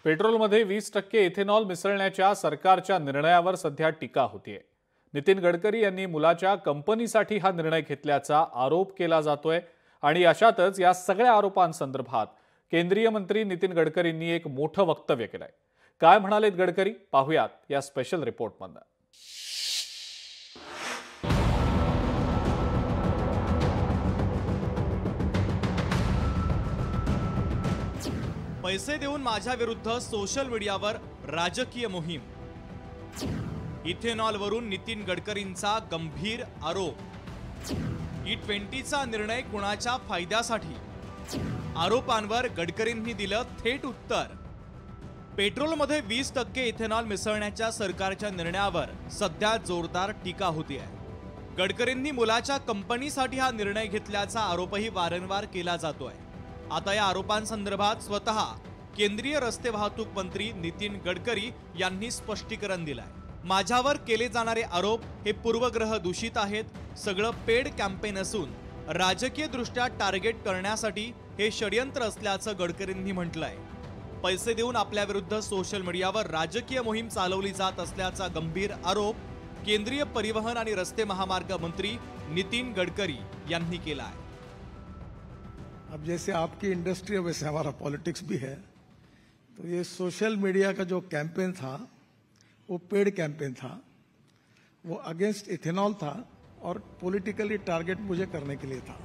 पेट्रोलमध्ये 20% ethanol मिसळण्याच्या सरकारच्या निर्णयावर सध्या टीका होतीये। नितीन गडकरी यांनी मुलाच्या कंपनीसाठी हा निर्णय घेतल्याचा आरोप केला जातोय आणि अशातच या सगळ्या आरोपांसंदर्भात केंद्रीय मंत्री नितीन गडकरींनी एक मोठं वक्तव्य केलंय। काय म्हणालेत गडकरी पाहूयात या स्पेशल रिपोर्टमध्ये। पैसे देऊन माझ्या विरुद्ध सोशल मीडियावर राजकीय मोहीम। इथेनॉलवरून नितीन गडकरींचा गंभीर आरोप। E20चा निर्णय कुणाच्या फायद्यासाठी? आरोपांवर गडकरींनी दिलं थेट उत्तर। पेट्रोलमध्ये 20% इथेनॉल मिसळण्याच्या सरकारच्या निर्णयावर सध्या जोरदार टीका होतीये। गडकरींनी मुलाच्या कंपनीसाठी हा निर्णय घेतल्याचा आरोपही वारंवार केला जातोय। आता या आरोपांसंदर्भात स्वतः केंद्रीय रस्ते वाहतूक मंत्री नितीन गडकरी यांनी स्पष्टीकरण दिलंय। माझ्यावर केले जाणारे आरोप हे पूर्वग्रह दूषित आहेत, सगळं पेड कॅम्पेन असून राजकीय दृष्ट्या टार्गेट करण्यासाठी हे षडयंत्र असल्याचं गडकरींनी म्हटलंय। पैसे देऊन आपल्या विरुद्ध सोशल मीडियावर राजकीय मोहीम चालवली जात असल्याचा गंभीर आरोप केंद्रीय परिवहन आणि रस्ते महामार्ग मंत्री नितीन गडकरी यांनी केला आहे। अब जैसे आपकी इंडस्ट्री है वैसे हमारा पॉलिटिक्स भी है, तो ये सोशल मीडिया का जो कैंपेन था वो पेड कैंपेन था, वो अगेंस्ट इथेनॉल था और पॉलिटिकली टारगेट मुझे करने के लिए था।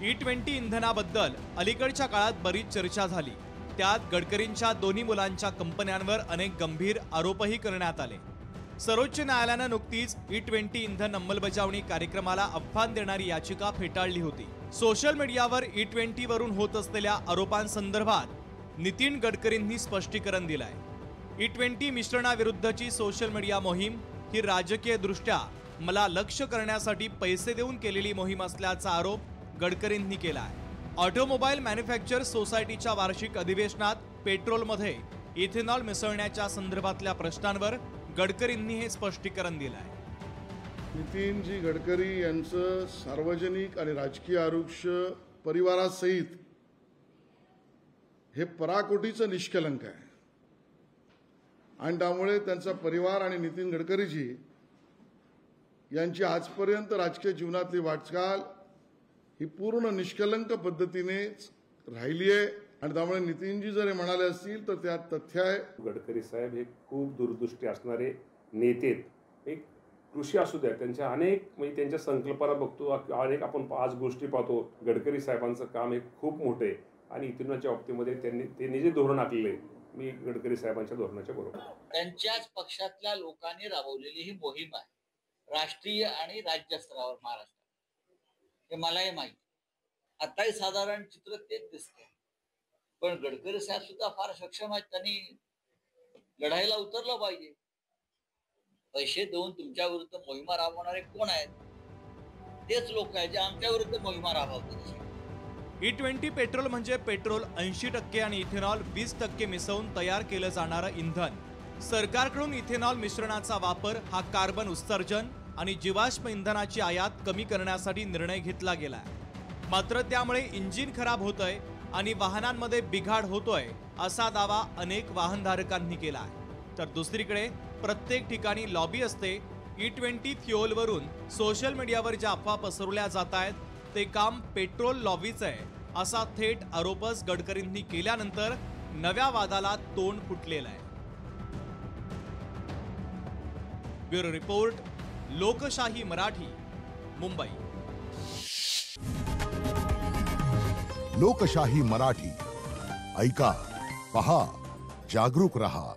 E20 इंधनाबद्दल अलीकडच्या काळात बरीच चर्चा झाली। त्यात गडकरींच्या दोन्ही मुलांच्या कंपन्यांवर अनेक गंभीर आरोपही करण्यात आले। सर्वोच्च न्यायालयाने नुकतीच E20 इंधन अंमलबजावणी कार्यक्रमाला आव्हान देणारी याचिका फेटाळली होती। सोशल मीडियावर E20 वरून होत असलेल्या आरोपांसंदर्भात नितीन गडकरींनी स्पष्टीकरण दिलंय। E20 मिश्रणाविरुद्धची सोशल मीडिया मोहीम ही राजकीय दृष्ट्या मला लक्ष्य करण्यासाठी पैसे देऊन केलेली मोहीम असल्याचा आरोप गडकरींनी केलाय। ऑटोमोबाईल मॅन्युफॅक्चरर्स सोसायटीच्या वार्षिक अधिवेशनात पेट्रोलमध्ये इथेनॉल मिसळण्याच्या संदर्भातल्या प्रश्नांवर गडकरींनी हे स्पष्टीकरण दिलंय। नितीनजी गडकरी यांचं सार्वजनिक आणि राजकीय आयुष्य परिवारासहित हे पराकोटीचं निष्कलंक आहे आणि त्यामुळे त्यांचा परिवार आणि नितीन गडकरीजी यांची आजपर्यंत राजकीय जीवनातली वाटचाल ही पूर्ण निष्कलंक पद्धतीने राहिली आहे आणि त्यामुळे नितीनजी जर हे म्हणाले असतील तर त्यात तथ्य आहे। गडकरी साहेब हे खूप दूरदृष्टी असणारे नेते, एक कृषी असू द्या, त्यांच्या अनेक म्हणजे त्यांच्या संकल्पना बघतो, अनेक आपण आज गोष्टी पाहतो। गडकरी साहेबांचं काम हे खूप मोठे आहे आणि इथेनॉलच्या बाबतीमध्ये त्यांनी जे धोरण आखलेले, मी गडकरी साहेबांच्या धोरणाच्या बरोबर। त्यांच्याच पक्षातल्या लोकांनी राबवलेली ही मोहीम आहे, राष्ट्रीय आणि राज्य स्तरावर महाराष्ट्रात, हे मलाही माहिती। आताही साधारण चित्र तेच दिसतंय, पण गडकरी साहेब सुद्धा फार सक्षम आहेत, त्यांनी लढाईला उतरलं पाहिजे। पैसे देऊन तुमच्या विरुद्ध मोहिमा राबवणारे कोण आहेत? तेच लोक आहेत जे आमच्या विरुद्ध मोहिमा राबवतात। E20 पेट्रोल म्हणजे पेट्रोल 80% आणि इथेनॉल 20% मिसळून तयार केलं जाणारं इंधन। सरकारकडून इथेनॉल मिश्रणाचा वापर हा कार्बन उत्सर्जन आणि जीवाश्म इंधनाची आयात कमी करण्यासाठी निर्णय घेतला गेलाय। मात्र त्यामुळे इंजिन खराब होतंय आणि वाहनांमध्ये बिघाड होतोय असा दावा अनेक वाहनधारकांनी केलाय। तर दुसरीकडे प्रत्येक ठिकाणी लॉबी असते। E20 फ्युएलवरून सोशल मीडियावर ज्या अफवा पसरवल्या जात आहेत ते काम पेट्रोल लॉबीचं आहे असा थेट आरोपच गडकरींनी केल्यानंतर नव्या वादाला तोंड फुटलेलं आहे। ब्युरो रिपोर्ट, लोकशाही मराठी, मुंबई। लोकशाही मराठी ऐका, पहा, जागरूक रहा।